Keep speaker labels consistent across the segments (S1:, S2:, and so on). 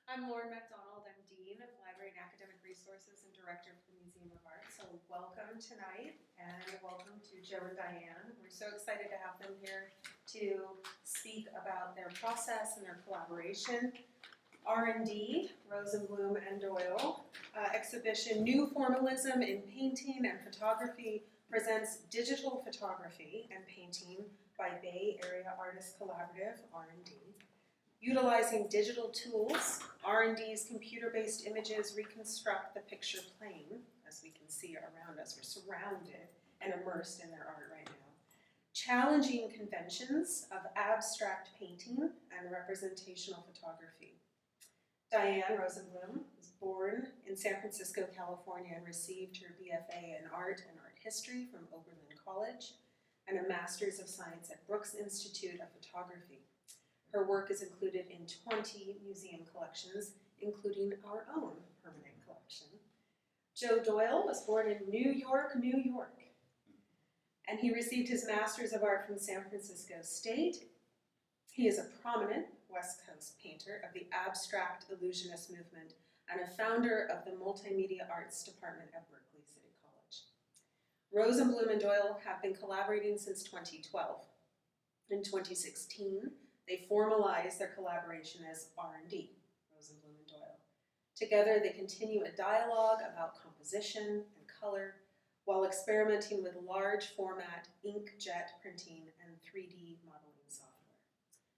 S1: I'm Lauren MacDonald. I'm Dean of Library and Academic Resources and Director for the Museum of Art. So welcome tonight, and welcome to Joe and Diane. We're so excited to have them here to speak about their process and their collaboration. R&D, Rosenblum and Doyle, exhibition New Formalism in Painting and Photography presents digital photography and painting by Bay Area Artist Collaborative, R&D. Utilizing digital tools, R&D's computer-based images reconstruct the picture plane, as we can see around us. We're surrounded and immersed in their art right now. Challenging conventions of abstract painting and representational photography. Diane Rosenblum was born in San Francisco, California, and received her BFA in Art and Art History from Oberlin College and a Master's of Science at Brooks Institute of Photography. Her work is included in 20 museum collections, including our own permanent collection. Joe Doyle was born in New York, New York, and he received his Master's of Art from San Francisco State. He is a prominent West Coast painter of the abstract illusionist movement and a founder of the Multimedia Arts Department at Berkeley City College. Rosenblum and Doyle have been collaborating since 2012. In 2016, they formalized their collaboration as R&D, Rosenblum and Doyle. Together, they continue a dialogue about composition and color while experimenting with large format inkjet printing and 3D modeling software.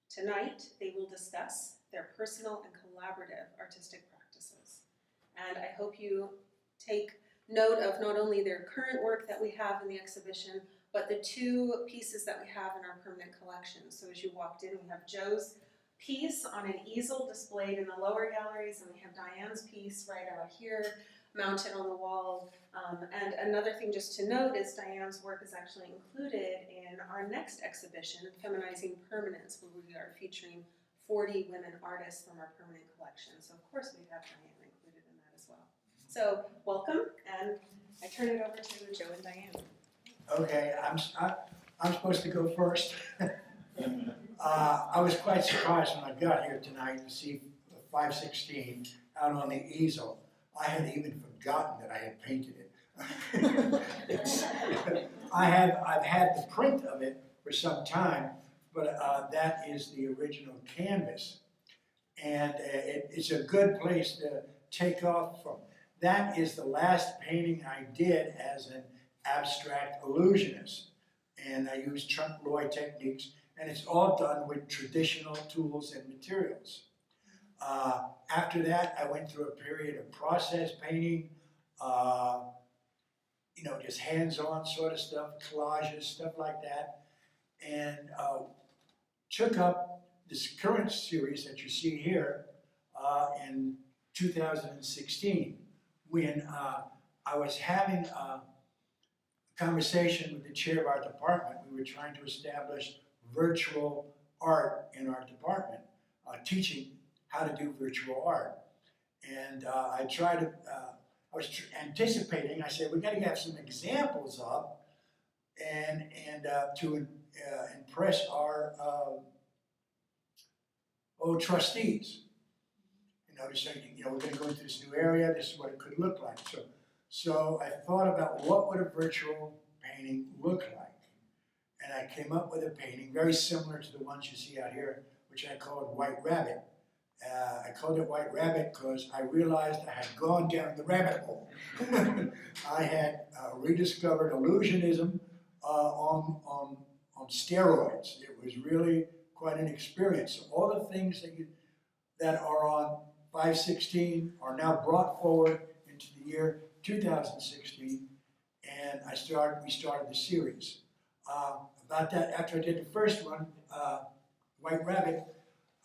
S1: Tonight, they will discuss their personal and collaborative artistic practices. And I hope you take note of not only their current work that we have in the exhibition, but the two pieces that we have in our permanent collection. So as you walked in, we have Joe's piece on an easel displayed in the lower galleries, and we have Diane's piece right out here, mounted on the wall. And another thing just to note is Diane's work is actually included in our next exhibition, Feminizing Permanence, where we are featuring 40 women artists from our permanent collection. So of course we have Diane included in that as well. So welcome, and I turn it over to Joe and Diane.
S2: Okay, I'm supposed to go first. I was quite surprised when I got here tonight to see 516 out on the easel. I had even forgotten that I had painted it. I've had the print of it for some time, but that is the original canvas. And it's a good place to take off from. That is the last painting I did as an abstract illusionist, and I use trunk Lloyd techniques, and it's all done with traditional tools and materials. After that, I went through a period of process painting, just hands-on sort of stuff, collages, stuff like that, and took up this current series that you see here in 2016, when I was having a conversation with the chair of our department. We were trying to establish virtual art in our department, teaching how to do virtual art. And I was anticipating, I said, we got to have some examples up and to impress our old trustees. To say, we're going to go into this new area, this is what it could look like. So I thought about what would a virtual painting look like. And I came up with a painting very similar to the ones you see out here, which I called White Rabbit. I called it White Rabbit because I realized I had gone down the rabbit hole. I had rediscovered illusionism on steroids. It was really quite an experience. So all the things that are on 516 are now brought forward into the year 2016, and we started the series. About that, after I did the first one, White Rabbit,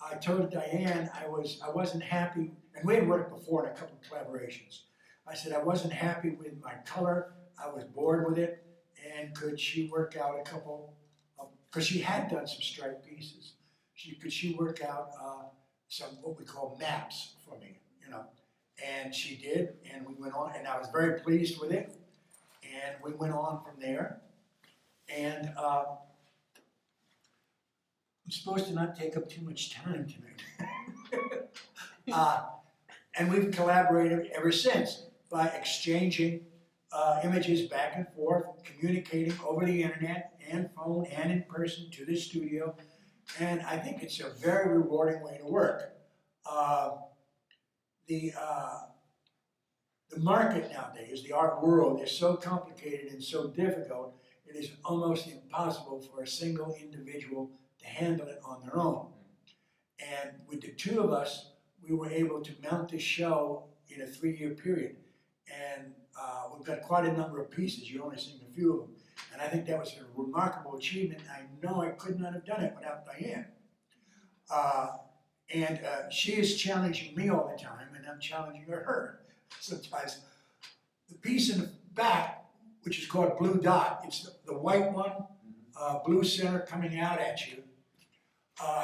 S2: I told Diane I wasn't happy, and we had worked before in a couple of collaborations. I said I wasn't happy with my color, I was bored with it, and could she work out a couple, because she had done some striped pieces, could she work out some what we call maps for me, and she did, and we went on, and I was very pleased with it, and we went on from there, and I'm supposed to not take up too much time tonight. And we've collaborated ever since by exchanging images back and forth, communicating over the internet and phone and in person to the studio. And I think it's a very rewarding way to work. The market nowadays, the art world, is so complicated and so difficult, it is almost impossible for a single individual to handle it on their own. And with the two of us, we were able to mount this show in a 3-year period. And we've got quite a number of pieces. You've only seen a few of them. And I think that was a remarkable achievement. I know I could not have done it without Diane. And she is challenging me all the time, and I'm challenging her sometimes. The piece in the back, which is called Blue Dot, it's the white one, blue center coming out at you.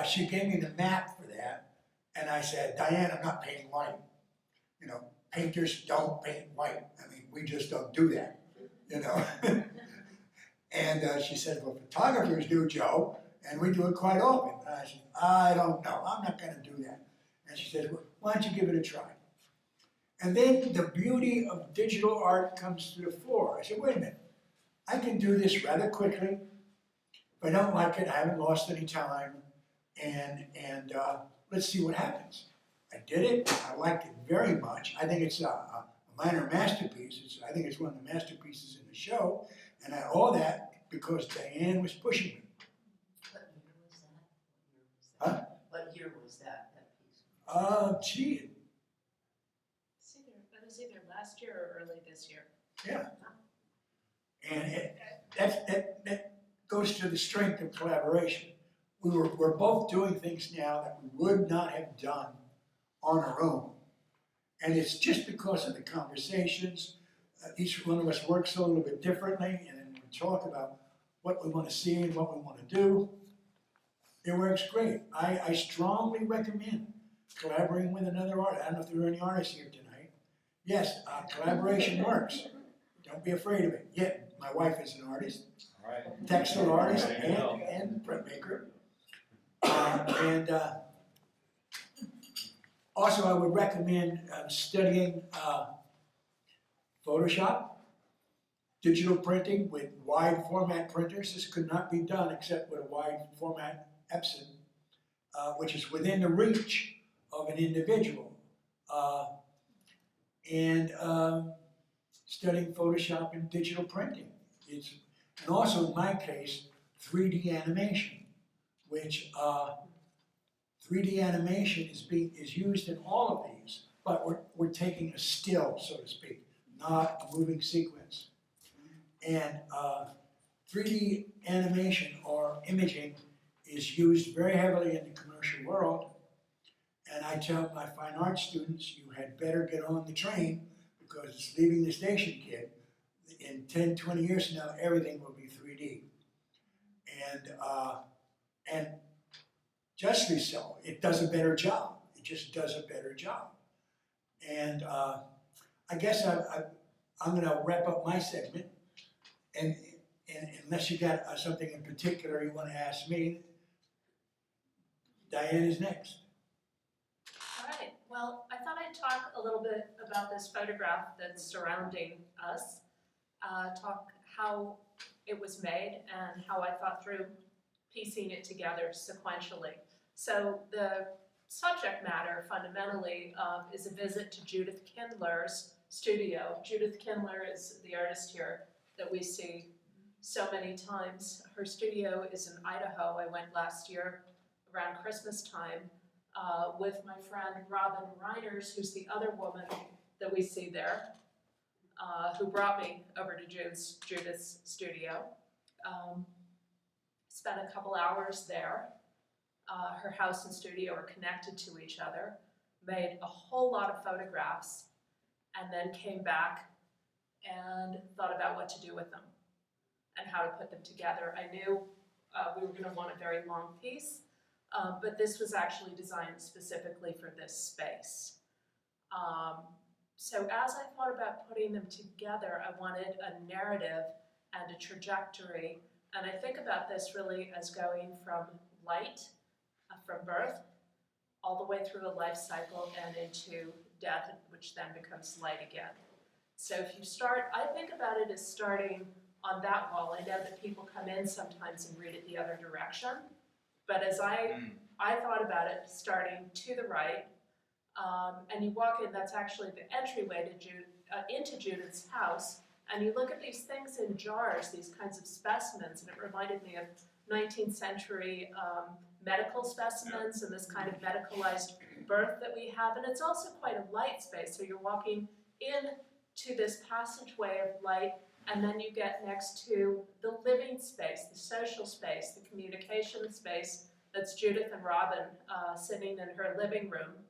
S2: She gave me the map for that, and I said, Diane, I'm not painting white. You know, painters don't paint white. I mean, we just don't do that, you know. And she said, well, photographers do, Joe, and we do it quite often. And I said, I don't know, I'm not gonna do that. And she said, well, why don't you give it a try? And then the beauty of digital art comes to the fore. I said, wait a minute, I can do this rather quickly. If I don't like it, I haven't lost any time, and let's see what happens. I did it, I liked it very much. I think it's a minor masterpiece. I think it's one of the masterpieces in the show, and I owe that because Diane was pushing me.
S3: What year was that piece?
S2: Gee,
S4: That was either last year or early this year.
S2: yeah. And that goes to the strength of collaboration. We're both doing things now that we would not have done on our own. And it's just because of the conversations. Each one of us works a little bit differently, and then we talk about what we want to see and what we want to do. It works great. I strongly recommend collaborating with another artist. I don't know if there are any artists here tonight. Yes, collaboration works. Don't be afraid of it. Yet, my wife is an artist, textile artist, and printmaker. Also, I would recommend studying Photoshop, digital printing with wide format printers. This could not be done except with a wide format Epson, which is within the reach of an individual. Studying Photoshop and digital printing. And also in my case, 3D animation, which 3D animation is used in all of these, but we're taking a still, so to speak, not a moving sequence. And 3D animation or imaging is used very heavily in the commercial world. And I tell my fine arts students, you had better get on the train because it's leaving the station, kid. In 10, 20 years from now, everything will be 3D. And justly so, it does a better job. It just does a better job. And I guess I'm gonna wrap up my segment. And unless you got something in particular you wanna ask me, Diane is next.
S4: All right, well, I thought I'd talk a little bit about this photograph that's surrounding us, talk how it was made and how I thought through piecing it together sequentially. So the subject matter fundamentally is a visit to Judith Kindler's studio. Judith Kindler is the artist here that we see so many times. Her studio is in Idaho. I went last year around Christmas time with my friend Robin Reiners, who's the other woman that we see there, who brought me over to Judith's studio. Spent a couple hours there. Her house and studio are connected to each other, made a whole lot of photographs, and then came back and thought about what to do with them and how to put them together. I knew we were going to want a very long piece, but this was actually designed specifically for this space. So as I thought about putting them together, I wanted a narrative and a trajectory, and I think about this really as going from light, from birth, all the way through a life cycle and into death, which then becomes light again. So if you start, I think about it as starting on that wall. I know that people come in sometimes and read it the other direction, but as I thought about it starting to the right, and you walk in, that's actually the entryway to into Judith's house, and you look at these things in jars, these kinds of specimens, and it reminded me of 19th century medical specimens and this kind of medicalized birth that we have, and it's also quite a light space, so you're walking in to this passageway of light, and then you get next to the living space, the social space, the communication space. That's Judith and Robin sitting in her living room,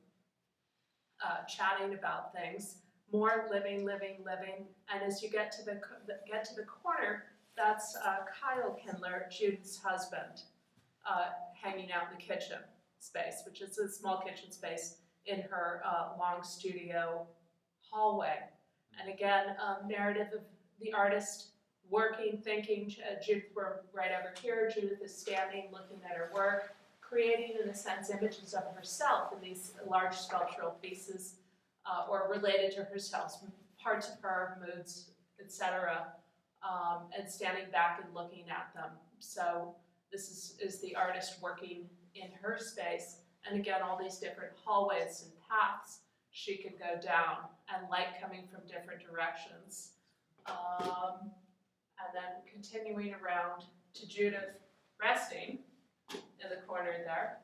S4: chatting about things. More living, and as you get to the corner, that's Kyle Kindler, Judith's husband, hanging out in the kitchen space, which is a small kitchen space in her long studio hallway. And again, narrative of the artist working, thinking. Judith, we're right over here. Judith is standing, looking at her work, creating, in a sense, images of herself in these large sculptural pieces, or related to herself, parts of her, moods, etc., and standing back and looking at them. So this is the artist working in her space, and again, all these different hallways and paths she can go down, and light coming from different directions. And then continuing around to Judith resting in the corner there,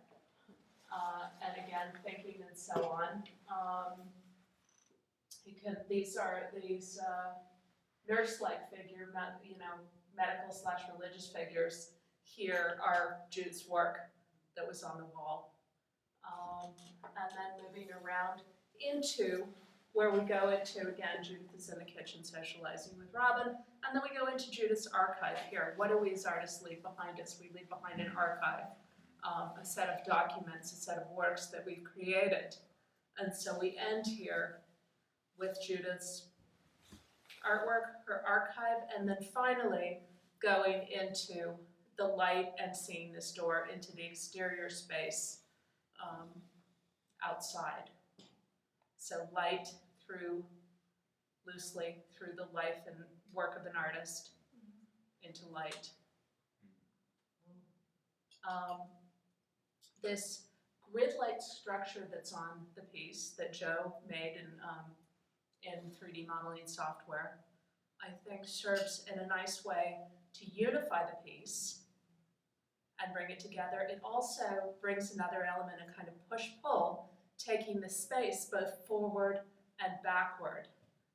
S4: and again, thinking and so on. These nurse-like figure, medical/religious figures here are Judith's work that was on the wall. And then moving around into where we go into, again, Judith is in the kitchen socializing with Robin, and then we go into Judas Archive here. What do we as artists leave behind us? We leave behind an archive, a set of documents, a set of works that we've created. And so we end here with Judith's artwork, her archive, and then finally going into the light and seeing this door into the exterior space outside. So light loosely through the life and work of an artist into light. This grid-like structure that's on the piece that Joe made in 3D modeling software, I think serves in a nice way to unify the piece and bring it together. It also brings another element, a kind of push-pull, taking the space both forward and backward.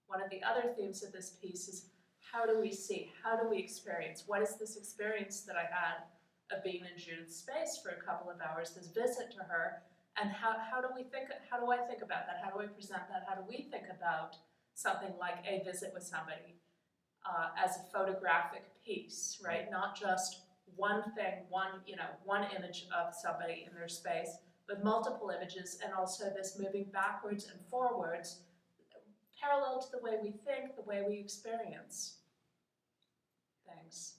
S4: One of the other themes of this piece is how do we see, how do we experience? What is this experience that I had of being in Judith's space for a couple of hours, this visit to her, and how do I think about that? How do I present that? How do we think about something like a visit with somebody as a photographic piece, right? Not just one thing, one image of somebody in their space, but multiple images, and also this moving backwards and forwards, parallel to the way we think, the way we experience things.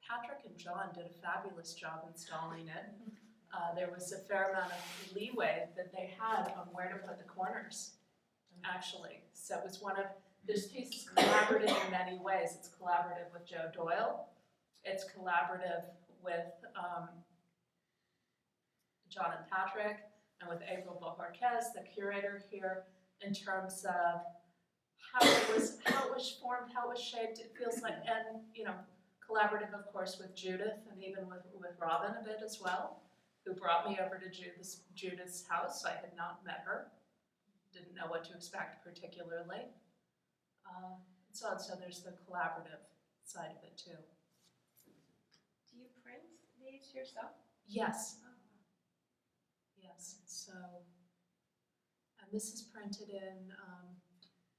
S4: Patrick and John did a fabulous job installing it. There was a fair amount of leeway that they had on where to put the corners, actually. So it was this piece is collaborative in many ways. It's collaborative with Joe Doyle. It's collaborative with John and Patrick, and with April Bohorquez, the curator here, in terms of how it was formed, how it was shaped. It feels like, and collaborative, of course, with Judith, and even with Robin a bit as well, who brought me over to Judith's house. I had not met her, didn't know what to expect particularly. So there's the collaborative side of it too.
S1: Do you print these yourself?
S4: Yes. Yes, so, and this is printed in,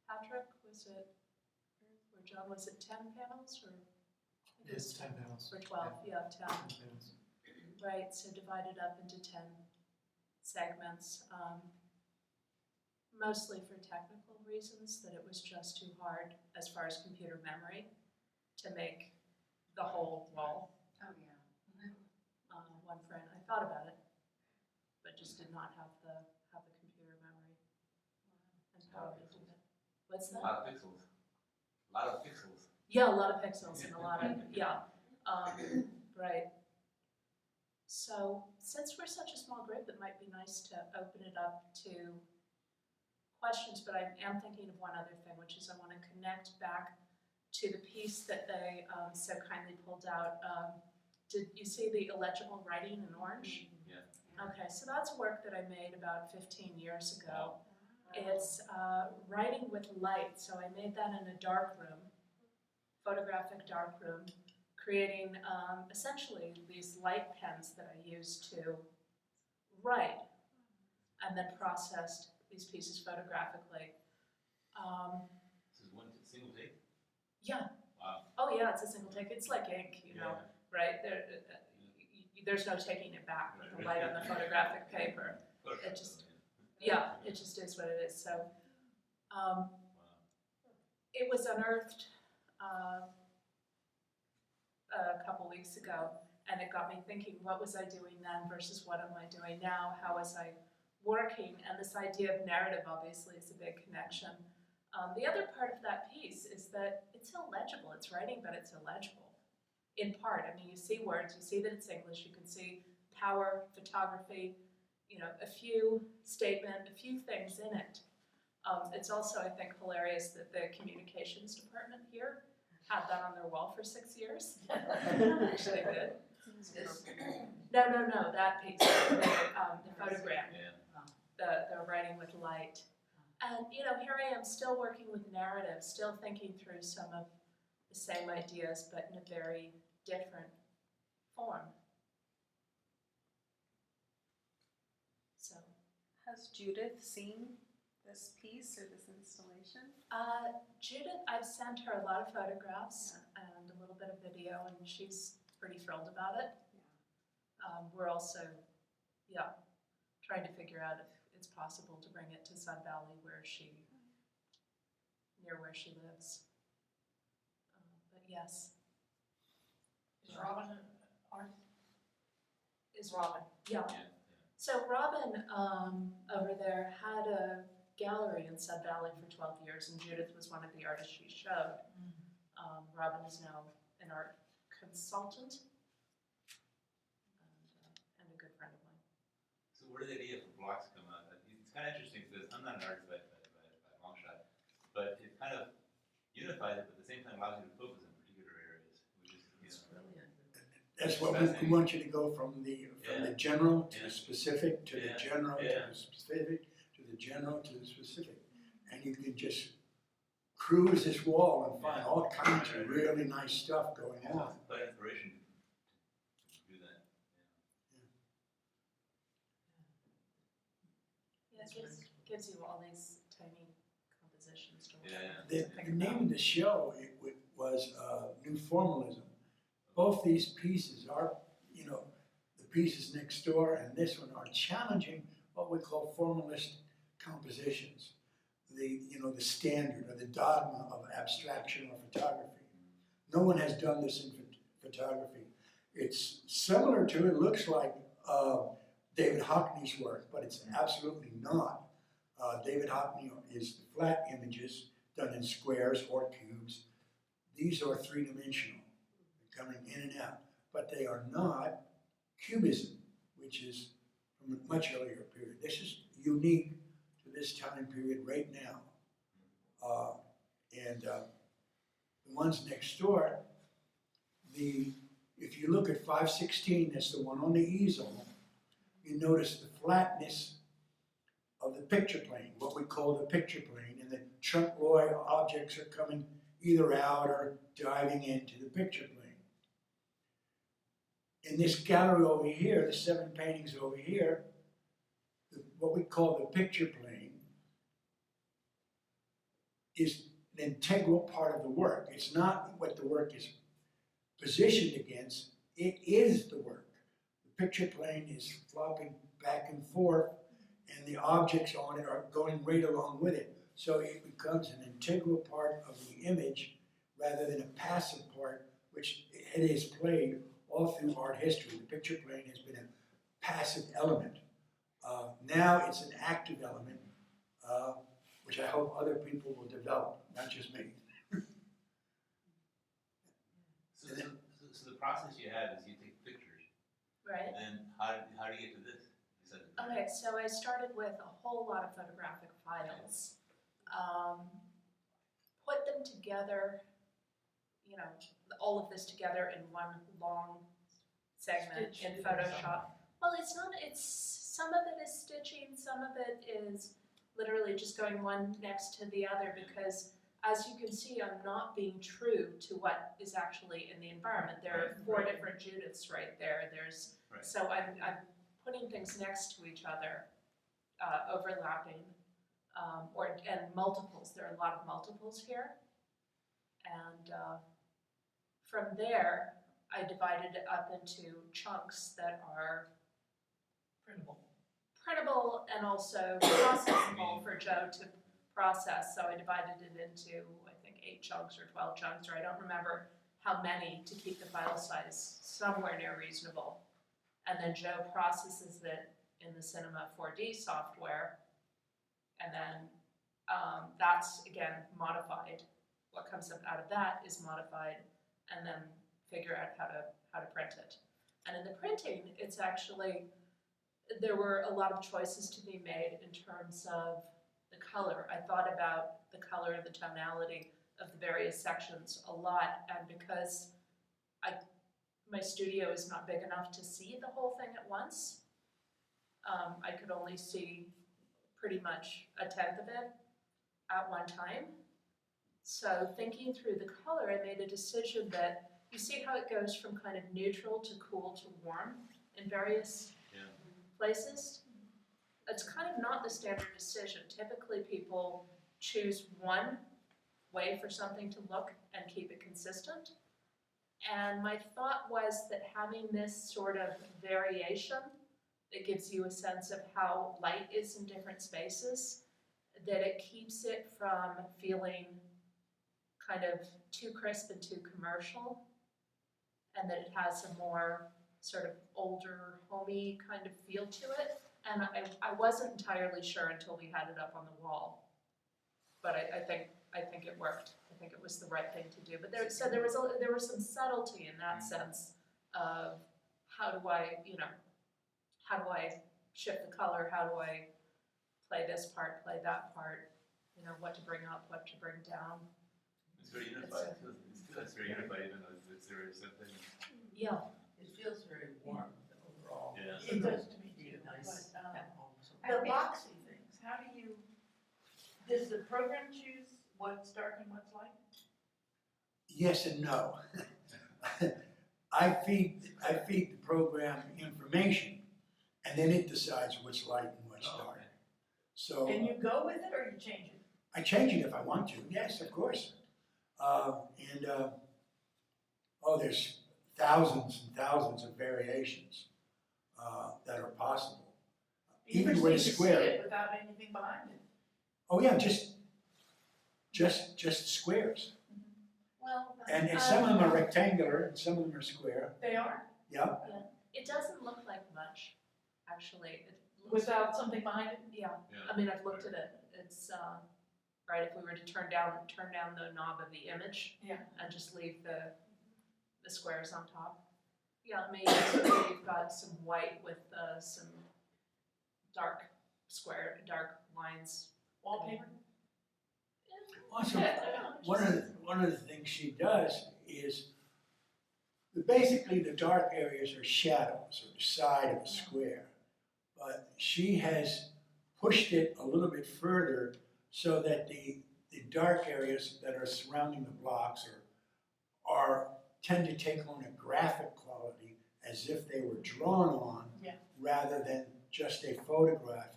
S4: Patrick, or John, was it 10 panels, or?
S5: It's 10 panels.
S4: Or 12, yeah, 10.
S5: 10 panels.
S4: Right, so divided up into 10 segments, mostly for technical reasons, that it was just too hard as far as computer memory to make the whole wall.
S3: Oh, yeah.
S4: One friend thought about it, but just did not have the computer memory and power to do it. What's
S6: A
S4: that?
S6: lot of pixels. A lot of pixels.
S4: Yeah, a lot of pixels and a lot of, yeah, right. So, since we're such a small group, it might be nice to open it up to questions, but I am thinking of one other thing, which is I want to connect back to the piece that they so kindly pulled out. Did you see the illegible writing in orange?
S6: Yeah.
S4: Okay, so that's work that I made about 15 years ago. It's writing with light, so I made that in a dark room, photographic dark room, creating essentially these light pens that I used to write, and then processed these pieces photographically.
S6: This is one single take?
S4: Yeah.
S6: Wow.
S4: Oh yeah, it's a single take. It's like ink, you know, right? There's no taking it back with the light on the photographic paper. It just, yeah, it just is what it is. So, it was unearthed a couple weeks ago, and it got me thinking, what was I doing then versus what am I doing now? How was I working? And this idea of narrative obviously is a big connection. The other part of that piece is that it's illegible. It's writing, but it's illegible. In part, I mean, you see words, you see that it's English, you can see power, photography, you know, a few statement, a few things in it. It's also, I think, hilarious that the communications department here had that on their wall for 6 years. Actually did.
S3: This,
S4: No, that piece, the photogram,
S6: Yeah.
S4: the writing with light. And, you know, here I am still working with narrative, still thinking through some of the same ideas, but in a very different form. So,
S1: Has Judith seen this piece or this installation?
S4: Judith, I've sent her a lot of photographs and a little bit of video, and she's pretty thrilled about it. We're also, trying to figure out if it's possible to bring it to Sun Valley near where she lives. But yes.
S3: is Robin art?
S4: Is Robin, yeah.
S6: Yeah.
S4: So Robin, over there, had a gallery in Sun Valley for 12 years, and Judith was one of the artists she showed. Robin is now an art consultant and a good friend of mine.
S6: So where did the idea for blocks come out? It's kind of interesting because I'm not an artist by a long shot, but it kind of unifies it, but at the same time allows you to focus in particular areas, which is,
S3: It's brilliant.
S2: That's what we want you to go from the general to the specific, to the
S6: Yeah.
S2: general, to
S6: Yeah.
S2: the specific, to the general, to the specific. And you can just cruise this wall and find all kinds of really nice stuff going
S6: yeah,
S2: on.
S6: it's quite inspiration to do that.
S4: Yeah, it gives you all these tiny compositions to work
S6: Yeah.
S4: with.
S2: The name of the show was New Formalism. Both these pieces are, the pieces next door and this one are challenging what we call formalist compositions. The standard or the dogma of abstraction or photography. No one has done this in photography. It's similar to, it looks like David Hockney's work, but it's absolutely not. David Hockney is flat images done in squares or cubes. These are three-dimensional, coming in and out, but they are not cubism, which is from a much earlier period. This is unique to this time period right now. The ones next door, if you look at 516, that's the one on the easel, you notice the flatness of the picture plane, what we call the picture plane, and the truncoid objects are coming either out or diving into the picture plane. In this gallery over here, the 7 paintings over here, what we call the picture plane is an integral part of the work. It's not what the work is positioned against, it is the work. The picture plane is flopping back and forth, and the objects on it are going right along with it. So it becomes an integral part of the image rather than a passive part, which it has played all through art history. The picture plane has been a passive element. Now it's an active element, which I hope other people will develop, not just me.
S6: So the process you have is you take pictures,
S4: Right?
S6: and then how do you get to this? You said that-
S4: Okay, so I started with a whole lot of photographic files, put them together, you know, all of this together in one long segment
S3: Stitched
S4: in
S3: it in
S4: Photoshop. Well, it's some of it is stitching, some of it is literally just going one next to the other, because as you can see, I'm not being true to what is actually in the environment. There are four different Judiths right there.
S6: Right.
S4: So I'm putting things next to each other, overlapping, and multiples. There are a lot of multiples here. And from there, I divided it up into chunks that are printable and also processable for Joe to process. So I divided it into, I think, 8 chunks or 12 chunks, or I don't remember how many, to keep the file size somewhere near reasonable. And then Joe processes it in the Cinema 4D software, and then that's, again, modified. What comes up out of that is modified, and then figure out how to print it. And in the printing, it's actually, there were a lot of choices to be made in terms of the color. I thought about the color and the tonality of the various sections a lot, and because my studio is not big enough to see the whole thing at once, I could only see pretty much a tenth of it at one time. So thinking through the color, I made a decision that, you see how it goes from kind of neutral to cool to warm in various places? It's kind of not the standard decision. Typically people choose one way for something to look and keep it consistent. And my thought was that having this sort of variation that gives you a sense of how light is in different spaces, that it keeps it from feeling kind of too crisp and too commercial, and that it has a more sort of older, homey kind of feel to it. And I wasn't entirely sure until we had it up on the wall, but I think it worked. I think it was the right thing to do. But there was some subtlety in that sense of how do I shift the color? How do I play this part, play that part? You know, what to bring up, what to bring down.
S6: It's very unified. It's very unified, even though there is something.
S4: Yeah.
S3: It feels very warm overall.
S6: Yeah.
S3: It does to me too.
S7: Nice
S3: But,
S7: at home.
S3: the boxy things, how do you, does the program choose what's dark and what's light?
S2: Yes and no. I feed the program information, and then it decides what's light and what's
S6: Oh,
S2: dark.
S6: okay.
S2: So
S3: And you go with it or you change it?
S2: I change it if I want to. Yes, of course. There's thousands and thousands of variations that are possible.
S3: You
S2: Even
S3: just
S2: with a
S3: need to see
S2: square.
S3: it without anything behind it.
S2: Oh yeah, just squares.
S3: Well,
S2: And some of them are rectangular and some of them are square.
S3: they are,
S2: Yeah.
S4: It doesn't look like much, actually. It looks,
S3: without something behind it?
S4: yeah.
S6: Yeah.
S4: I mean, I've looked at it. It's right. If we were to turn down the knob of the image,
S3: Yeah.
S4: and just leave the squares on top. Yeah, maybe you've got some white with some dark lines.
S3: Wallpaper?
S2: Also,
S4: Yeah, I don't know,
S2: one of the things she does is basically the dark areas are shadows or the side of a square. But she has pushed it a little bit further so that the dark areas that are surrounding the blocks tend to take on a graphic quality as if they were drawn on rather than just a photograph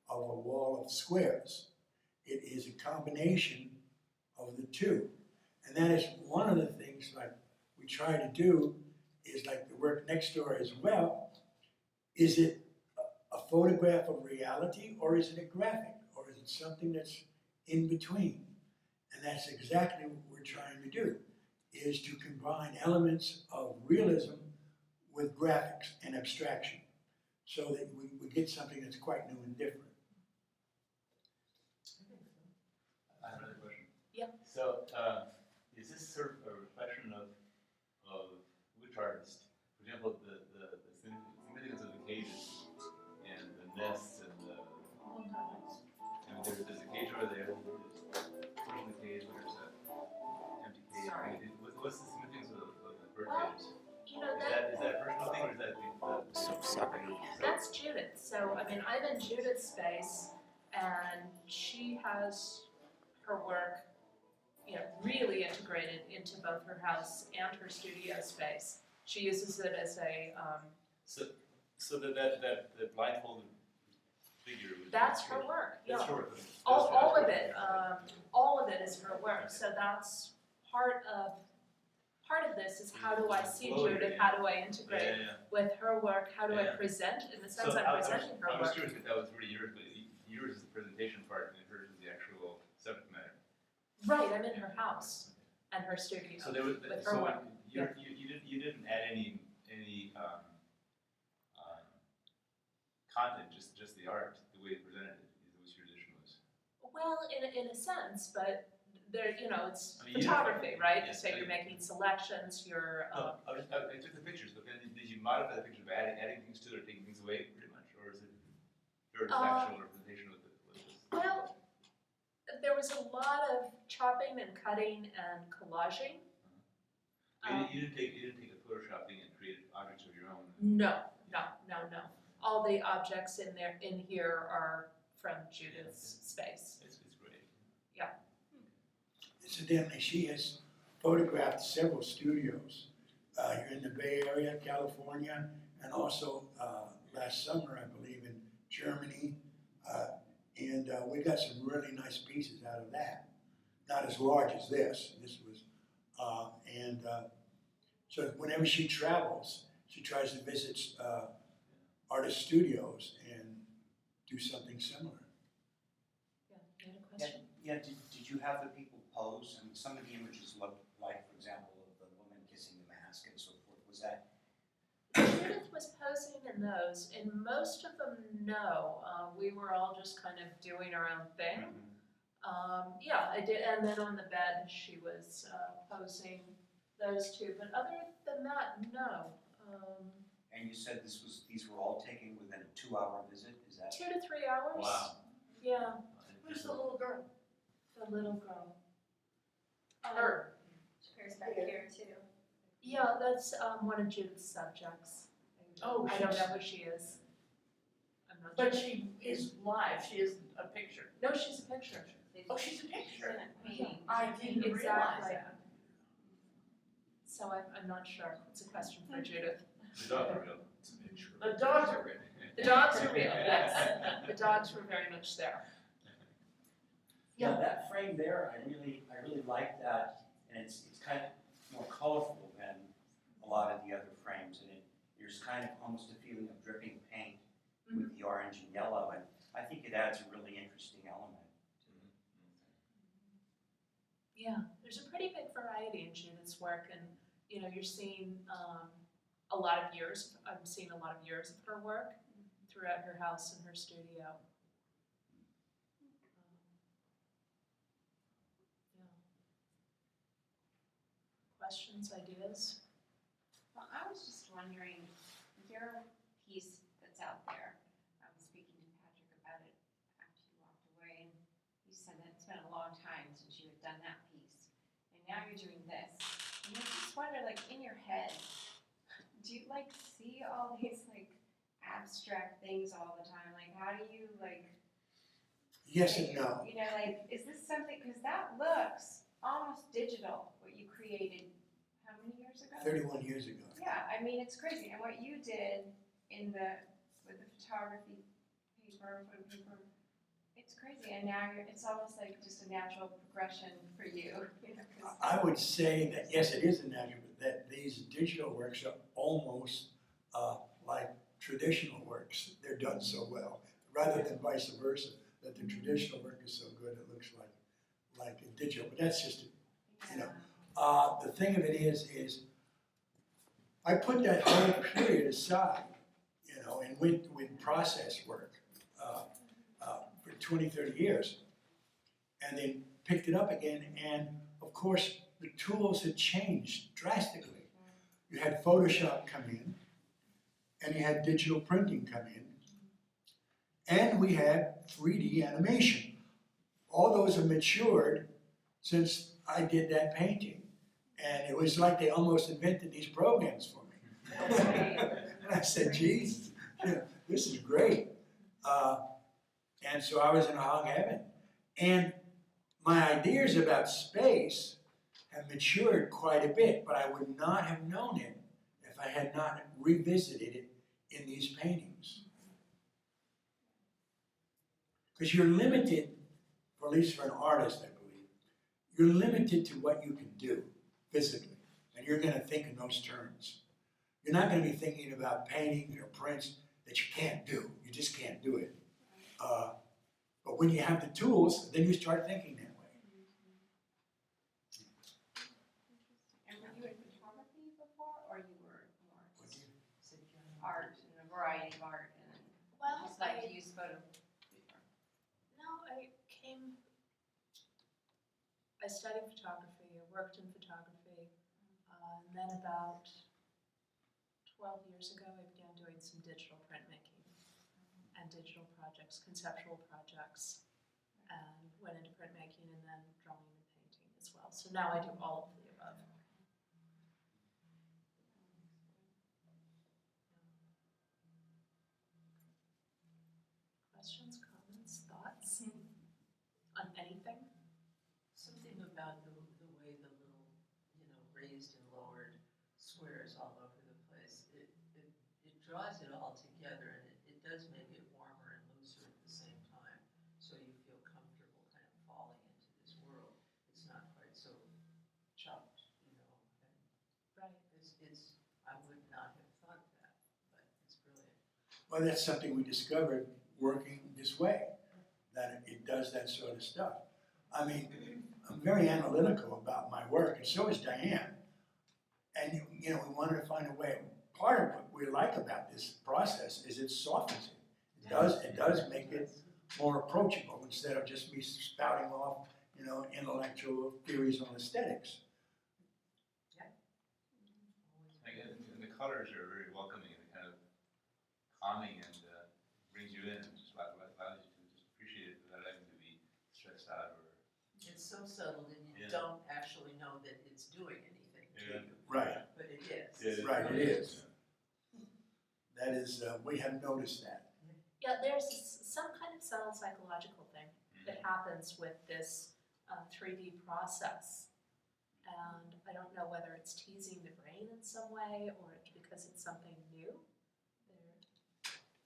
S2: of a wall of squares. It is a combination of the two. And that is one of the things like we try to do is like the work next door as well. Is it a photograph of reality or is it a graphic or is it something that's in between? And that's exactly what we're trying to do, is to combine elements of realism with graphics and abstraction. so that we get something that's quite new and different.
S6: I have another question.
S4: Yeah.
S6: So, is this sort of a reflection of which artist? For example, the significance of the cages and the nests and the, I mean, there's a cage over there, there's in the cage, there's a empty cage.
S4: Sorry.
S6: I mean, what's the significance of the bird
S4: Well,
S6: cages?
S4: You know,
S6: Is that a personal thing or is that the?
S4: So sorry. That's Judith. So, I mean, I'm in Judith's space, and she has her work, you know, really integrated into both her house and her studio space. She uses it as a,
S6: So that blindfolded figure.
S4: that's her work, yeah.
S6: That's her work.
S4: All of it is her work. So that's part of this is how do I see Judith, how do I integrate with her work, how do I
S6: Yeah.
S4: present, in the
S6: So
S4: sense I'm presenting her
S6: I was
S4: work.
S6: curious if that was really yours, but yours is the presentation part and hers is the actual subject matter.
S4: Right, I'm in her house and her studio.
S6: So there was,
S4: With her
S6: so
S4: work.
S6: you didn't add any content, just the art, the way you presented it, was your traditionalist.
S4: Well, in a sense, but there, you know, it's
S6: I mean, you
S4: photography, right?
S6: yes,
S4: So you're making selections, you're,
S6: No, I took the pictures, but then did you modify the pictures by adding things to it or taking things away pretty much, or is it your actual representation with this?
S4: well, there was a lot of chopping and cutting and collaging.
S6: You didn't take a Photoshop thing and create objects of your own.
S4: No. All the objects in here are from Judith's space.
S6: It's great.
S2: Incidentally, she has photographed several studios here in the Bay Area, California, and also last summer, I believe, in Germany. And we got some really nice pieces out of that. Not as large as this. This was, so whenever she travels, she tries to visit artist studios and do something similar.
S4: Yeah, you had a question?
S7: Yeah, did you have the people pose? I mean, some of the images looked like, for example, of the woman kissing the mask and so forth. Was that?
S4: Judith was posing in those. In most of them, no. We were all just kind of doing our own thing. Yeah, I did. And then on the bed, she was posing those two. But other than that, no.
S7: And you said these were all taken within a 2-hour visit. Is that?
S4: 2 to 3 hours.
S6: Wow.
S4: Yeah,
S3: Where's the little girl?
S4: the little girl.
S3: Her.
S1: Here's back here too.
S4: Yeah, that's one of Judith's subjects.
S3: Oh,
S4: I don't
S3: she's-
S4: know who she is. I'm not
S3: But
S4: sure.
S3: she is live, she isn't a picture.
S4: No, she's a picture.
S3: Oh, she's a picture.
S1: Painting.
S3: I didn't realize
S4: Exactly.
S3: that.
S4: So I'm not sure. It's a question for Judith.
S6: The dogs are real. It's a picture.
S3: The dogs are real.
S4: The dogs are real, yes. The dogs were very much there.
S7: Yeah, that frame there, I really like that, and it's kind of more colorful than a lot of the other frames, and there's kind of almost a feeling of dripping paint with the orange and yellow, and I think it adds a really interesting element.
S4: Yeah, there's a pretty big variety in Judith's work, and you know, you're seeing a lot of years. I'm seeing a lot of years of her work throughout her house and her studio. Yeah. Questions, ideas?
S8: Well, I was just wondering, your piece that's out there, I was speaking to Patrick about it after you walked away, and you said that it's been a long time since you had done that piece, and now you're doing this. And I just wonder, like, in your head, do you, like, see all these, like, abstract things all the time? Like, how do you, like...
S2: Yes and no.
S8: You know, like, is this something, because that looks almost digital, what you created, how many years ago?
S2: 31 years ago.
S8: Yeah, I mean, it's crazy, and what you did with the photography paper, it's crazy, and now it's almost like just a natural progression for you, you know, 'cause-
S2: I would say that, yes, it is a natural, but that these digital works are almost like traditional works. They're done so well, rather than vice versa, that the traditional work is so good it looks like a digital. But that's just, you know, the thing of it is I put that whole period aside, you know, and with process work for 20, 30 years. And they picked it up again, and of course, the tools had changed drastically. You had Photoshop come in, and you had digital printing come in, and we had 3D animation. All those have matured since I did that painting. And it was like they almost invented these programs for me. And I said, geez, this is great. And so I was in hog heaven. And my ideas about space have matured quite a bit, but I would not have known it if I had not revisited it in these paintings. Because you're limited, or at least for an artist, I believe, you're limited to what you can do physically, and you're going to think in those terms. You're not going to be thinking about painting or prints that you can't do. You just can't do it. But when you have the tools, then you start thinking that way.
S8: And were you in photography before, or you were more art and a variety of art, and then
S4: Well,
S8: just like to use photo before?
S4: No, I studied photography, I worked in photography, and then about 12 years ago, I began doing some digital printmaking and digital projects, conceptual projects, and went into printmaking and then drawing and painting as well. So now I do all of the above. Questions, comments, thoughts on anything?
S3: Something about the way the little, raised and lowered squares all over the place, it draws it all together, and it does make it warmer and looser at the same time, so you feel comfortable kind of falling into this world. It's not quite so chopped, and
S4: Right.
S3: I would not have thought that, but it's brilliant.
S2: Well, that's something we discovered working this way, that it does that sort of stuff. I mean, I'm very analytical about my work, and so is Diane. And, we wanted to find a way. Part of what we like about this process is it softens it. It does make it more approachable instead of just me spouting off, intellectual theories on aesthetics.
S6: And the colors are very welcoming and kind of calming and brings you in and just allows you to just appreciate it without having to be stressed out or.
S3: It's so subtle, and you
S6: Yeah.
S3: don't actually know that it's doing anything to
S6: Yeah.
S3: you.
S2: Right.
S3: But it is.
S6: Yeah,
S2: Right, it
S3: really
S2: is. That is, we have noticed that.
S4: Yeah, there's some kind of subtle psychological thing that happens with this 3D process. And I don't know whether it's teasing the brain in some way or it's because it's something new.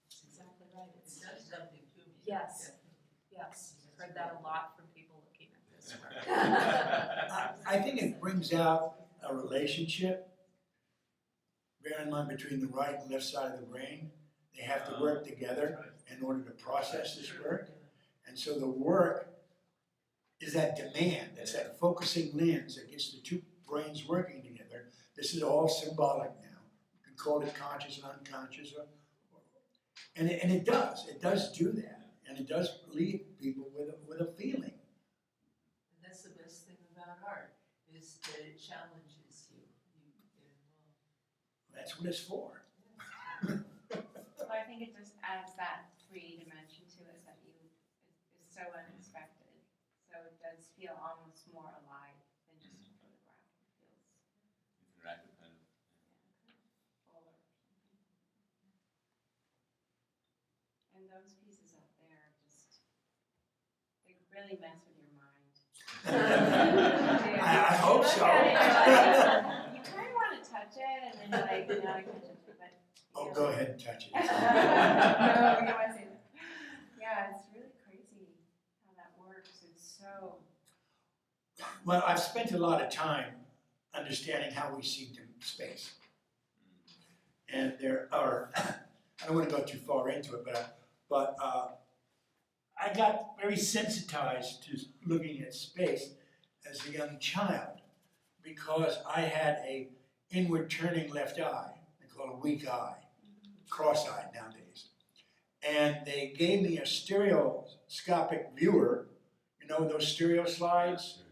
S4: That's exactly right.
S3: It does something to me.
S4: Yes.
S3: Definitely.
S4: Yes, I've heard that a lot from people looking at this work.
S2: I think it brings out a relationship, bear in mind, between the right and left side of the brain. They have to work together in order to process this work. And so the work is that demand, it's that focusing lens that gets the two brains working together. This is all symbolic now. You can call it conscious and unconscious, and it does do that. And it does leave people with a feeling.
S3: And that's the best thing about art, is that it challenges you.
S2: That's what it's for.
S8: Well, I think it just adds that 3 dimension to it that is so unexpected. So it does feel almost more alive than just a photograph. It feels
S6: Interactive kind of.
S8: fuller or something. And those pieces up there just, they really mess with your mind.
S2: I hope so.
S8: You kind of want to touch it, and then you're like, no, I can't touch it, but.
S2: Oh, go ahead and touch it.
S8: No, you don't want to say that. Yeah, it's really crazy how that works. It's so.
S2: Well, I've spent a lot of time understanding how we see space. And there are, I don't want to go too far into it, but I got very sensitized to looking at space as a young child because I had a inward turning left eye, they call it a weak eye. cross-eyed nowadays. And they gave me a stereoscopic viewer, you know, those stereo slides.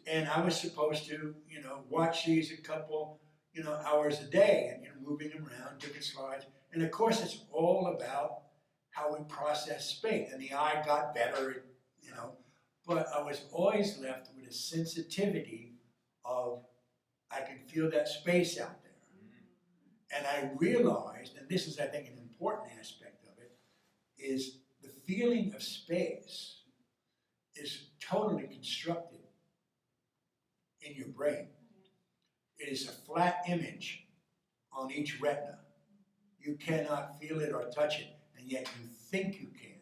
S2: And I was supposed to, you know, watch these a couple, you know, hours a day and, you know, moving them around, different slides. And of course, it's all about how we process space. And the eye got better, you know, but I was always left with a sensitivity of, I can feel that space out there. And I realized, and this is, I think, an important aspect of it, is the feeling of space is totally constructed in your brain. It is a flat image on each retina. You cannot feel it or touch it, and yet you think you can,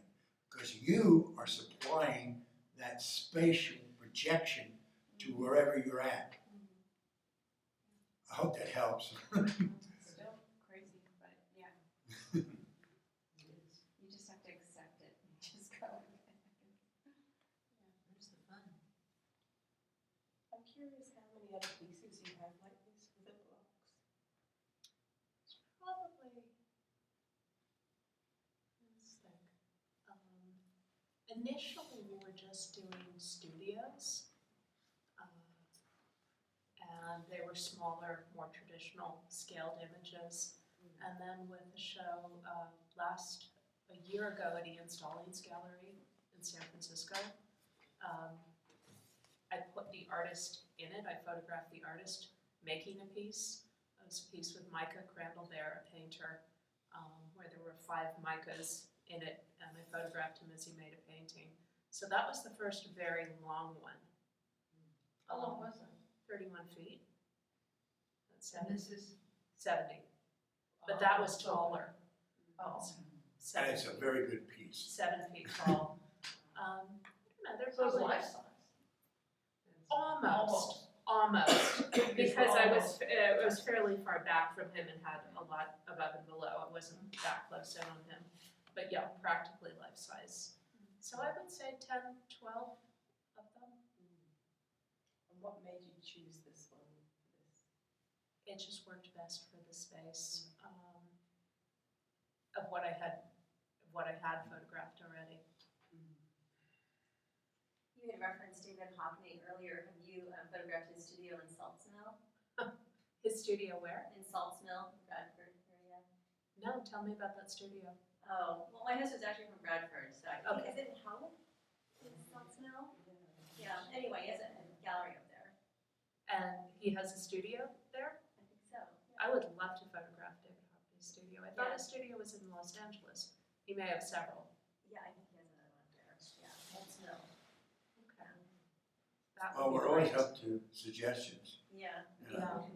S2: because you are supplying that spatial projection to wherever you're at. I hope that helps.
S8: Still crazy, but yeah. You just have to accept it and just go with it.
S3: Where's the fun?
S1: I'm curious how many other pieces you have like this with the blocks.
S4: Probably, let's think. Initially, we were just doing studios. And they were smaller, more traditional scaled images. And then with the show a year ago at Ian Stallings Gallery in San Francisco, I put the artist in it. I photographed the artist making a piece. It was a piece with Micah Crandall there, a painter, where there were 5 micas in it, and I photographed him as he made a painting. So that was the first very long one.
S3: How long was it?
S4: 31 feet. That's
S3: And this is?
S4: 70. But that was taller.
S3: Oh.
S2: And it's a very good piece.
S4: 7 feet tall. I don't know, they're
S3: So it's
S4: probably
S3: life size?
S4: almost, because it was fairly far back from him and had a lot above and below. I wasn't that close in on him, but yeah, practically life size. So I would say 10, 12 of them.
S1: And what made you choose this one?
S4: It just worked best for the space of what I had photographed already.
S9: You had referenced David Hockney earlier. Have you photographed his studio in Salts Mill?
S4: His studio where?
S9: In Salts Mill, Bradford area.
S4: No, tell me about that studio.
S9: Oh, well, my husband's actually from Bradford, so I think,
S4: Okay.
S9: is it Howell? In Salts Mill? Yeah, anyway, he has a gallery up there.
S4: And he has a studio there?
S9: I think so.
S4: I would love to photograph David Hockney's studio. I thought
S9: Yeah.
S4: his studio was in Los Angeles. He may have several.
S9: Yeah, I think he has another one there. Yeah, Salts Mill.
S4: Okay. That
S2: Well,
S4: would be
S2: we're always
S4: great.
S2: up to suggestions.
S9: Yeah.
S2: You know.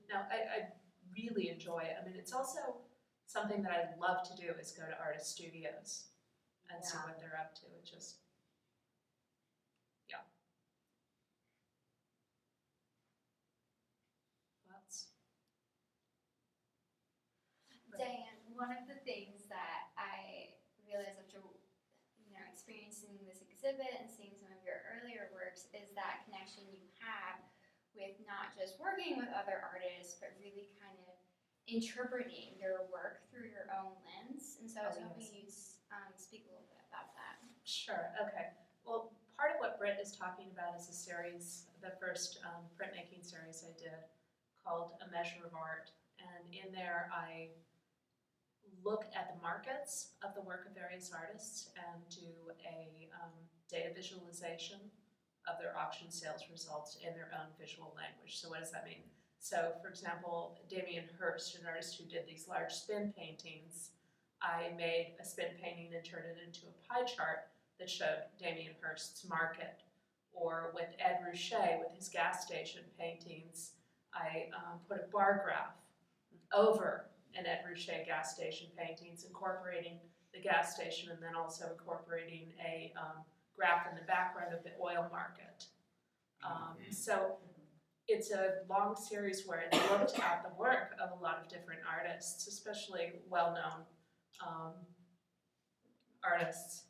S4: Yeah. No, I really enjoy it. I mean, it's also something that I love to do is go to artist studios and see
S9: Yeah.
S4: what they're up to. It just, yeah. Thoughts?
S10: Diane, one of the things that I realized after, experiencing this exhibit and seeing some of your earlier works is that connection you have with not just working with other artists, but really kind of interpreting your work through your own lens. And so I was hoping you'd speak a little bit about that.
S4: Sure, okay. Well, part of what Britt is talking about is a series, the first printmaking series I did called A Measure of Art. And in there I look at the markets of the work of various artists and do a data visualization of their auction sales results in their own visual language. So what does that mean? So for example, Damien Hirst, an artist who did these large spin paintings, I made a spin painting and turned it into a pie chart that showed Damien Hirst's market. Or with Ed Ruscha, with his gas station paintings, I put a bar graph over an Ed Ruscha gas station paintings, incorporating the gas station and then also incorporating a graph in the background of the oil market. So it's a long series where I looked at the work of a lot of different artists, especially well-known artists.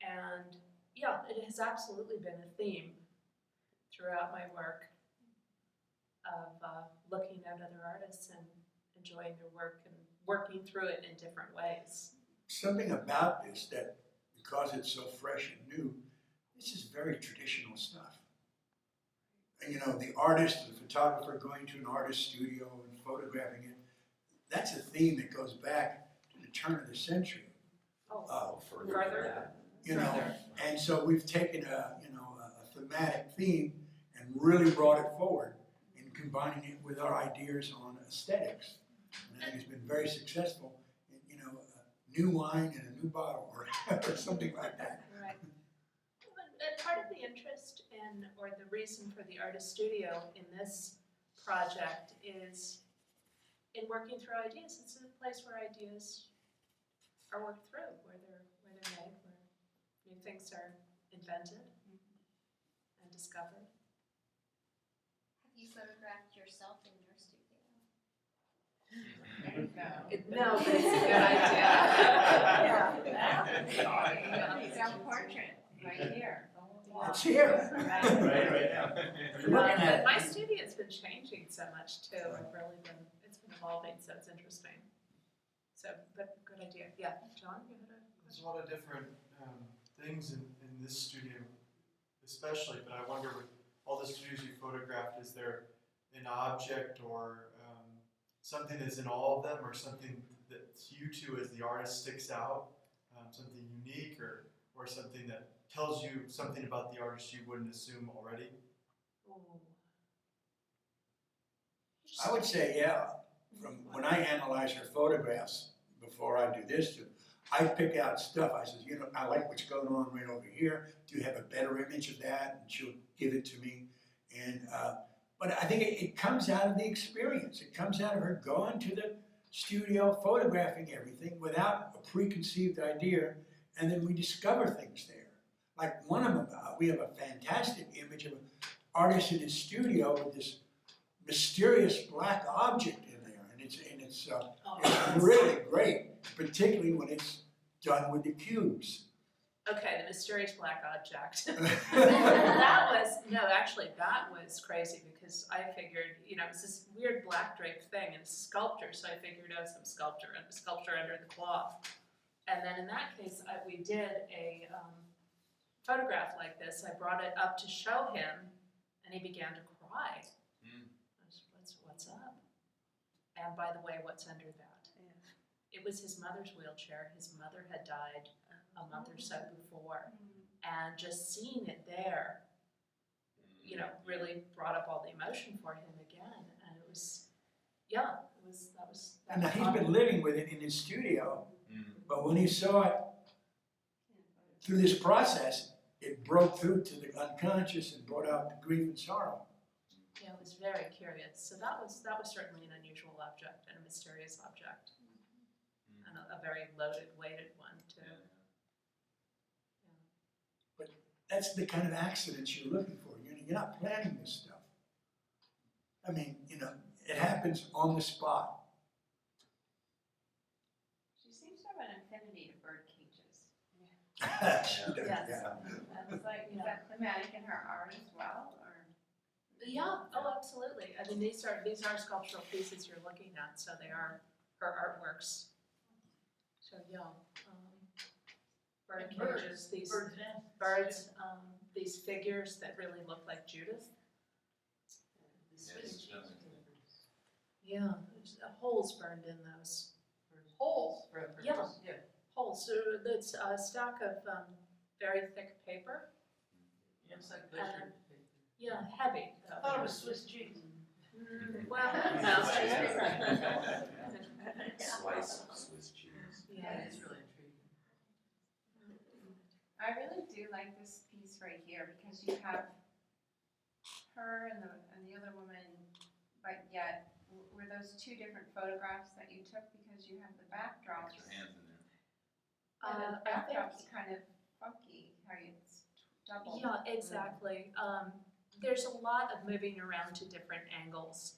S4: And yeah, it has absolutely been a theme throughout my work of looking at other artists and enjoying their work and working through it in different ways.
S2: Something about this that, because it's so fresh and new, this is very traditional stuff. And, you know, the artist, the photographer going to an artist studio and photographing it, that's a theme that goes back to the turn of the century.
S4: Further.
S2: You know, and so we've taken a thematic theme and really brought it forward in combining it with our ideas on aesthetics. And I think it's been very successful. You know, a new wine in a new bottle, or something like that.
S4: Right. And part of the interest in, or the reason for the artist studio in this project is in working through ideas. It's a place where ideas are worked through, where they're made, where new things are invented and discovered.
S10: Have you photographed yourself in your studio?
S8: There you go.
S4: No, but it's a good idea.
S8: It's our portrait right here.
S2: It's here.
S6: Right now.
S4: But my studio's been changing so much too. It's been evolving, so it's interesting. So, but good idea. Yeah, John, you had a
S5: There's
S4: question?
S5: a lot of different things in this studio, especially, but I wonder with all the studios you photographed, is there an object or something that's in all of them, or something that you two as the artist sticks out, something unique, or something that tells you something about the artist you wouldn't assume already?
S4: Ooh.
S2: I would say, yeah, from when I analyze her photographs before I do this, I pick out stuff. I says, you know, I like what's going on right over here. Do you have a better image of that? And she'll give it to me. And but I think it comes out of the experience. It comes out of her going to the studio, photographing everything without a preconceived idea, and then we discover things there. Like one of them, we have a fantastic image of an artist in his studio with this mysterious black object in there, and it's really great, particularly when it's done with the cubes.
S4: Okay, the mysterious black object. That was crazy because I figured, you know, it was this weird black draped thing and it's a sculpture, so I figured it was some sculpture under the cloth. And then in that case, we did a photograph like this. I brought it up to show him, and he began to cry. I was, what's up? And by the way, what's under that? It was his mother's wheelchair. His mother had died a month or so before, and just seeing it there, you know, really brought up all the emotion for him again. And it was,
S2: And now he's been living with it in his studio, but when he saw it through this process, it broke through to the unconscious and brought out the grief and sorrow.
S4: Yeah, it was very curious. So that was certainly an unusual object and a mysterious object, and a very loaded, weighted one too.
S2: That's the kind of accidents you're looking for. You're not planning this stuff. I mean, you know, it happens on the spot.
S8: She seems to have an affinity to bird cages.
S2: She does,
S4: Yes.
S2: yeah.
S8: And it's like, is that thematic in her art as well, or?
S4: Yeah. Oh, absolutely. I mean, these are sculptural pieces you're looking at, so they are her artworks. So yeah, bird cages, these birds, these figures that really look like Judith. Yeah, there's holes burned in those.
S3: Holes.
S4: Yeah. Holes. So it's a stack of very thick paper.
S3: Looks like butcher.
S4: Yeah, heavy.
S3: I thought it was Swiss cheese.
S4: Well, no.
S11: Slice of Swiss cheese.
S4: Yeah.
S3: That is really intriguing.
S8: I really do like this piece right here because you have her and the other woman, but yet were those two different photographs that you took because you have the backdrops?
S6: Extra hands in there.
S8: And the
S4: I think-
S8: backdrop's kind of funky, how it's double.
S4: Yeah, exactly. There's a lot of moving around to different angles.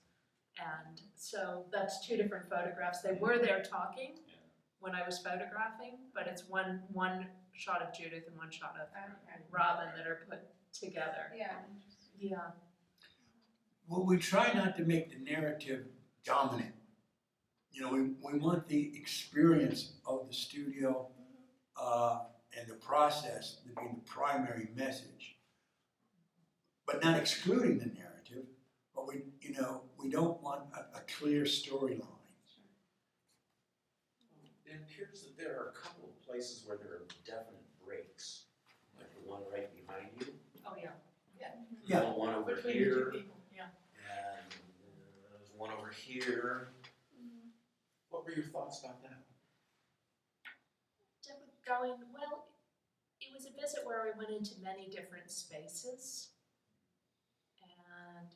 S4: And so that's two different photographs. They were there talking when I was photographing, but it's one shot of Judith and one shot of
S8: Okay.
S4: Robin that are put together.
S8: Yeah.
S4: Yeah.
S2: Well, we try not to make the narrative dominant. you know, we want the experience of the studio and the process to be the primary message, but not excluding the narrative. But we, you know, we don't want a clear storyline.
S11: It appears that there are a couple of places where there are definite breaks, like the one right behind you.
S4: Oh, yeah.
S2: Yeah.
S11: The one over
S3: Between the two
S11: here,
S3: people, yeah.
S11: and there's one over here. What were your thoughts about that?
S4: Going, well, it was a visit where we went into many different spaces. And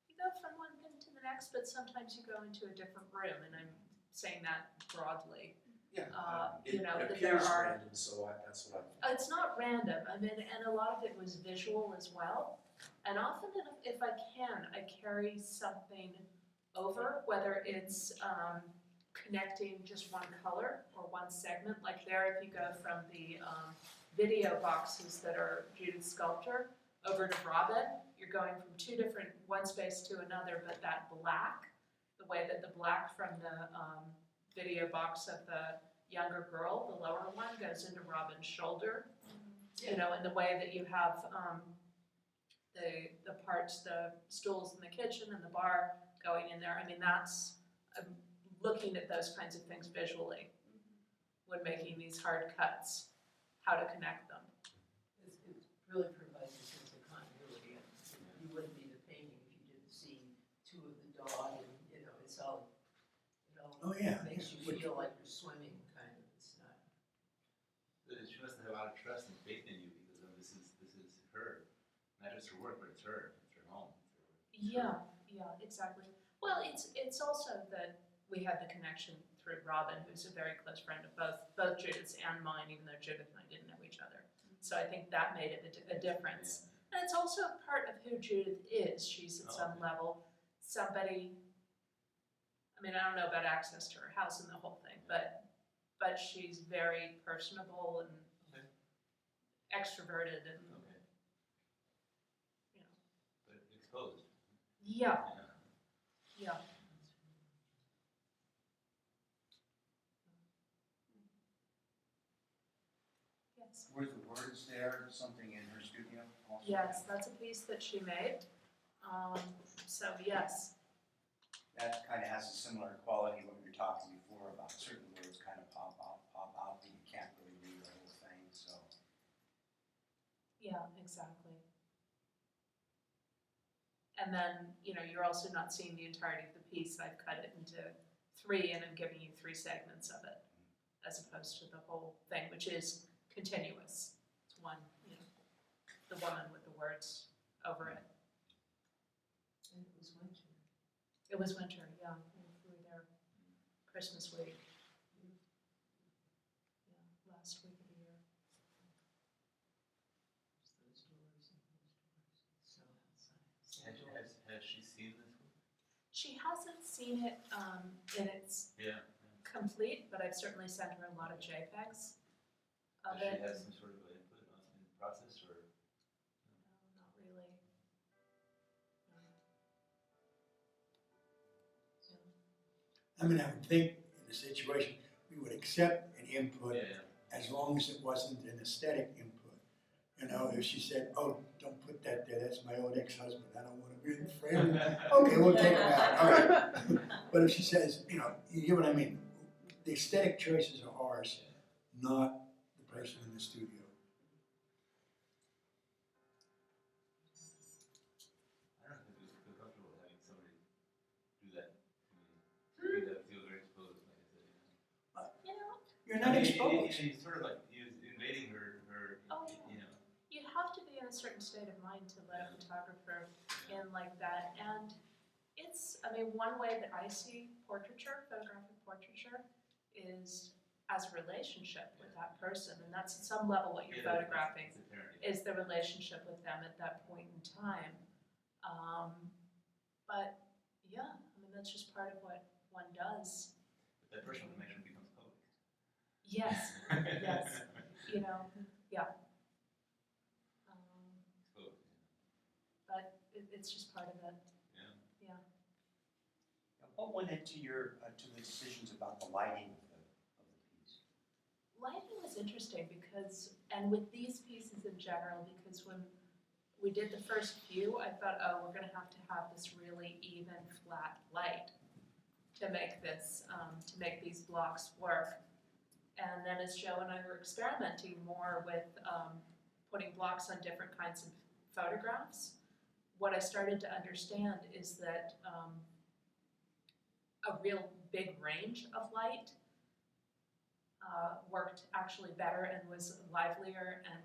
S4: you go from one thing to the next, but sometimes you go into a different room, and I'm saying that broadly.
S11: Yeah,
S4: You know,
S11: it
S4: that there
S11: appears
S4: are-
S11: random, so that's what I.
S4: It's not random, I mean, and a lot of it was visual as well. And often if I can, I carry something over, whether it's connecting just one color or one segment. Like there, if you go from the video boxes that are Judas Sculptor over to Robin, you're going from two different, one space to another, but that black, the way that the black from the video box of the younger girl, the lower one, goes into Robin's shoulder. You know, and the way that you have the parts, the stools in the kitchen and the bar going in there. I mean, that's looking at those kinds of things visually when making these hard cuts, how to connect them.
S3: It really provides a sense of continuity, and you wouldn't be the painting if you didn't see two of the dog, and, you know, it all
S2: Oh, yeah.
S3: makes you feel like you're swimming, kind of, it's not.
S6: She must have a lot of trust and faith in you because this is her, not just her work, but it's her home.
S4: Yeah, exactly. Well, it's also that we had the connection through Robin, who's a very close friend of both Judith's and mine, even though Judith and I didn't know each other. So I think that made it a difference. And it's also part of who Judith is. She's at some level somebody, I mean, I don't know about access to her house and the whole thing, but she's very personable and extroverted and,
S6: Okay.
S4: you know.
S6: But exposed.
S4: Yeah. Yes.
S7: Were the words there something in her studio also?
S4: Yes, that's a piece that she made. So yes.
S7: That kind of has a similar quality to what we were talking before about certain words kind of pop out, and you can't really read the whole thing, so.
S4: Yeah, exactly. And then, you know, you're also not seeing the entirety of the piece. I've cut it into 3 and I'm giving you 3 segments of it, as opposed to the whole thing, which is continuous. It's one, you know, the woman with the words over it.
S3: And it was winter.
S4: It was winter, yeah, we were there Christmas week. Yeah, last week of the year.
S3: Those doors and those doors, so outside.
S6: Has she seen this one?
S4: She hasn't seen it in its
S6: Yeah.
S4: complete, but I've certainly sent her a lot of JPEGs of
S6: Does she
S4: it.
S6: have some sort of input in the process, or?
S4: No, not really. No.
S2: I mean, I would think in the situation, we would accept an input
S6: Yeah.
S2: as long as it wasn't an aesthetic input. You know, if she said, oh, don't put that there, that's my old ex-husband, I don't want to be in the frame. Okay, we'll take him out, all right. But if she says, you know, you get what I mean? The aesthetic choices are ours, not the person in the studio.
S6: I don't know if I feel comfortable with having somebody do that to me. I think that feel very exposed, like I said.
S4: You know,
S2: You're not exposed.
S6: He's sort of like, he was invading her,
S4: Oh, yeah.
S6: you know.
S4: you have to be in a certain state of mind to let a photographer in like that. And it's, I mean, one way that I see portraiture, photographic portraiture, is as a relationship with that person. And that's at some level what you're photographing,
S6: It's apparent,
S4: is the relationship with them at that point in time. But yeah, I mean, that's just part of what one does.
S6: But that personal connection becomes public.
S4: Yes, yes, you know, yeah.
S6: Exposed,
S4: But it's just part of it.
S6: yeah.
S4: Yeah.
S7: What went into your, to the decisions about the lighting of the piece?
S4: Lighting was interesting because, and with these pieces in general, because when we did the first few, I thought, oh, we're gonna have to have this really even, flat light to make this, to make these blocks work. And then as Joe and I were experimenting more with putting blocks on different kinds of photographs, what I started to understand is that a real big range of light worked actually better and was livelier and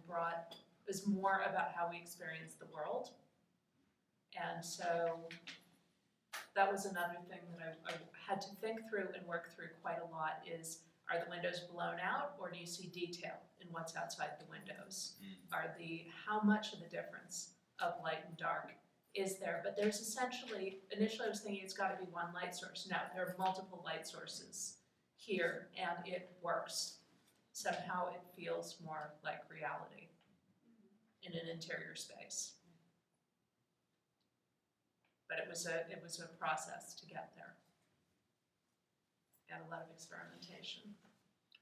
S4: was more about how we experience the world. And so that was another thing that I had to think through and work through quite a lot is, are the windows blown out or do you see detail in what's outside the windows? How much of the difference of light and dark is there? But there's essentially, initially I was thinking it's gotta be one light source. No, there are multiple light sources here and it works. Somehow it feels more like reality in an interior space. But it was a process to get there. And a lot of experimentation.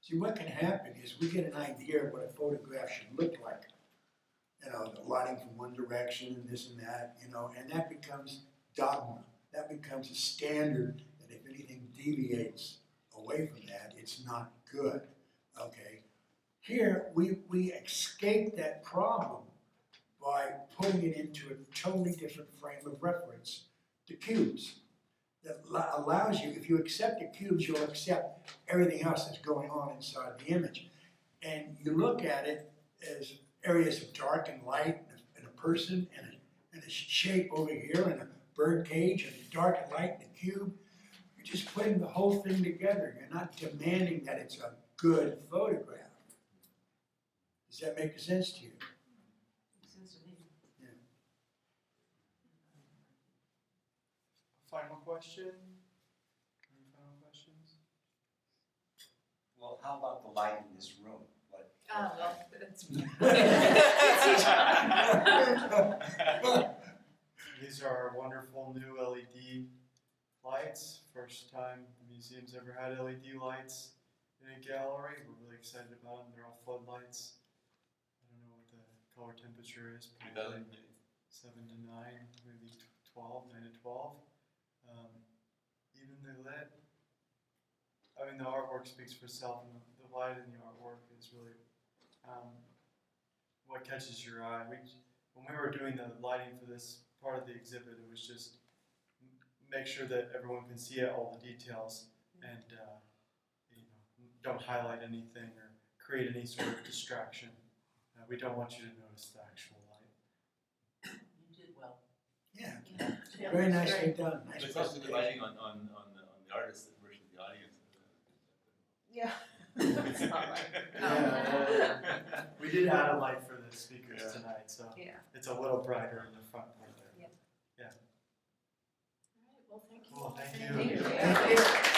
S2: See, what can happen is we get an idea of what a photograph should look like. You know, the lighting from one direction and this and that, you know, and that becomes dogma. That becomes a standard that if anything deviates away from that, it's not good, okay? Here, we escape that problem by putting it into a totally different frame of reference, the cubes. That allows you, if you accept the cubes, you'll accept everything else that's going on inside the image. And you look at it as areas of dark and light, and a person, and a shape over here, and a bird cage, and dark and light in the cube. You're just putting the whole thing together. You're not demanding that it's a good photograph. Does that make sense to you?
S3: Makes sense to me.
S5: Final question? Any final questions?
S7: Well, how about the light in this room?
S4: Well, it's.
S5: These are our wonderful new LED lights. First time the museum's ever had LED lights in a gallery. We're really excited about them. They're all floodlights. I don't know what the color temperature is. Probably 7 to 9, maybe 12, 9 to 12. Evenly lit. I mean, the artwork speaks for itself, and the light in the artwork is really what catches your eye. When we were doing the lighting for this part of the exhibit, it was just make sure that everyone can see all the details and don't highlight anything or create any sort of distraction. We don't want you to notice the actual light.
S3: You did well.
S2: Yeah, very nicely done. Nice
S6: It's also the
S2: presentation.
S6: lighting on the artist versus the audience.
S1: Yeah.
S5: Yeah. We did add a light for the speakers tonight, so
S1: Yeah.
S5: it's a little brighter in the front part there.
S4: All right, well, thank you.
S5: Cool, thank
S1: Thank
S5: you.
S1: you.
S2: Thank you.